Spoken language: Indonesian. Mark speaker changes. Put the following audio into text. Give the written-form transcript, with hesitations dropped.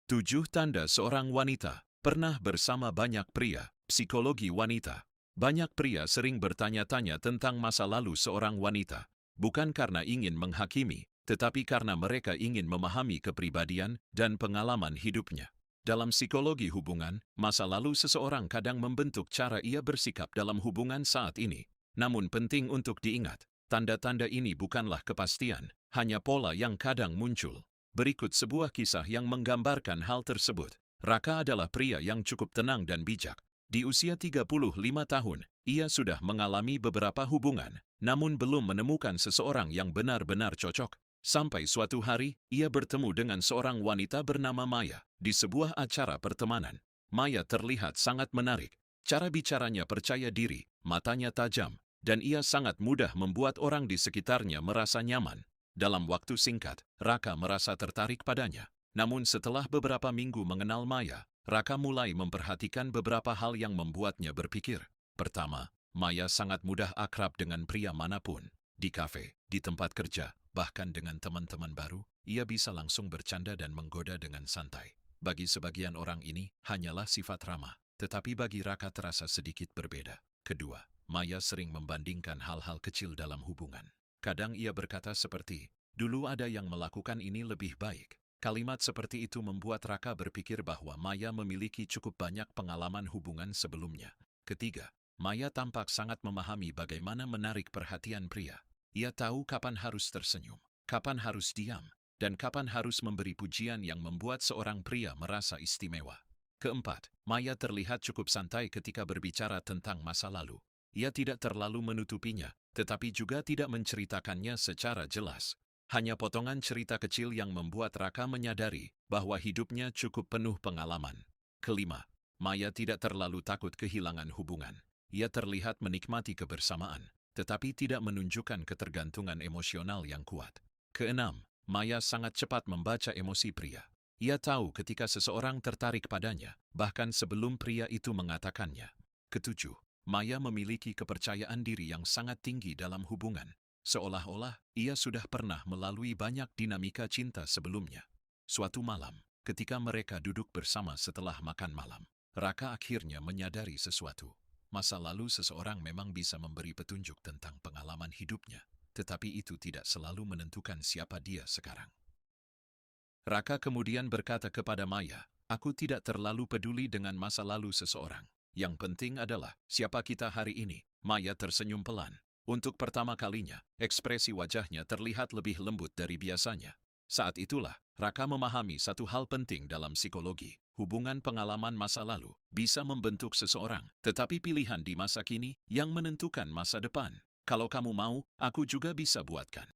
Speaker 1: 7 tanda seorang wanita pernah bersama banyak pria. Psikologi wanita. Banyak pria sering bertanya-tanya tentang masa lalu seorang wanita, bukan karena ingin menghakimi, tetapi karena mereka ingin memahami kepribadian dan pengalaman hidupnya. Dalam psikologi hubungan, masa lalu seseorang kadang membentuk cara ia bersikap dalam hubungan saat ini. Namun penting untuk diingat, tanda-tanda ini bukanlah kepastian, hanya pola yang kadang muncul. Berikut sebuah kisah yang menggambarkan hal tersebut. Raka adalah pria yang cukup tenang dan bijak. Di usia 35 tahun, ia sudah mengalami beberapa hubungan, namun belum menemukan seseorang yang benar-benar cocok. Sampai suatu hari, ia bertemu dengan seorang wanita bernama Maya di sebuah acara pertemanan. Maya terlihat sangat menarik. Cara bicaranya percaya diri, matanya tajam, dan ia sangat mudah membuat orang di sekitarnya merasa nyaman. Dalam waktu singkat, Raka merasa tertarik padanya. Namun setelah beberapa minggu mengenal Maya, Raka mulai memperhatikan beberapa hal yang membuatnya berpikir. Pertama, Maya sangat mudah akrab dengan pria manapun. Di kafe, di tempat kerja, bahkan dengan teman-teman baru, ia bisa langsung bercanda dan menggoda dengan santai. Bagi sebagian orang ini, hanyalah sifat ramah. Tetapi bagi Raka terasa sedikit berbeda. Kedua, Maya sering membandingkan hal-hal kecil dalam hubungan. Kadang ia berkata seperti, "Dulu ada yang melakukan ini lebih baik." Kalimat seperti itu membuat Raka berpikir bahwa Maya memiliki cukup banyak pengalaman hubungan sebelumnya. Ketiga, Maya tampak sangat memahami bagaimana menarik perhatian pria. Ia tahu kapan harus tersenyum, kapan harus diam, dan kapan harus memberi pujian yang membuat seorang pria merasa istimewa. Keempat, Maya terlihat cukup santai ketika berbicara tentang masa lalu. Ia tidak terlalu menutupinya, tetapi juga tidak menceritakannya secara jelas. Hanya potongan cerita kecil yang membuat Raka menyadari bahwa hidupnya cukup penuh pengalaman. Kelima, Maya tidak terlalu takut kehilangan hubungan. Ia terlihat menikmati kebersamaan, tetapi tidak menunjukkan ketergantungan emosional yang kuat. Keenam, Maya sangat cepat membaca emosi pria. Ia tahu ketika seseorang tertarik padanya, bahkan sebelum pria itu mengatakannya. Ketujuh, Maya memiliki kepercayaan diri yang sangat tinggi dalam hubungan. Seolah-olah ia sudah pernah melalui banyak dinamika cinta sebelumnya. Suatu malam, ketika mereka duduk bersama setelah makan malam, Raka akhirnya menyadari sesuatu. Masa lalu seseorang memang bisa memberi petunjuk tentang pengalaman hidupnya, tetapi itu tidak selalu menentukan siapa dia sekarang. Raka kemudian berkata kepada Maya, "Aku tidak terlalu peduli dengan masa lalu seseorang. Yang penting adalah siapa kita hari ini." Maya tersenyum pelan. Untuk pertama kalinya, ekspresi wajahnya terlihat lebih lembut dari biasanya. Saat itulah, Raka memahami satu hal penting dalam psikologi. Hubungan pengalaman masa lalu bisa membentuk seseorang, tetapi pilihan di masa kini yang menentukan masa depan. Kalau kamu mau, aku juga bisa buatkan.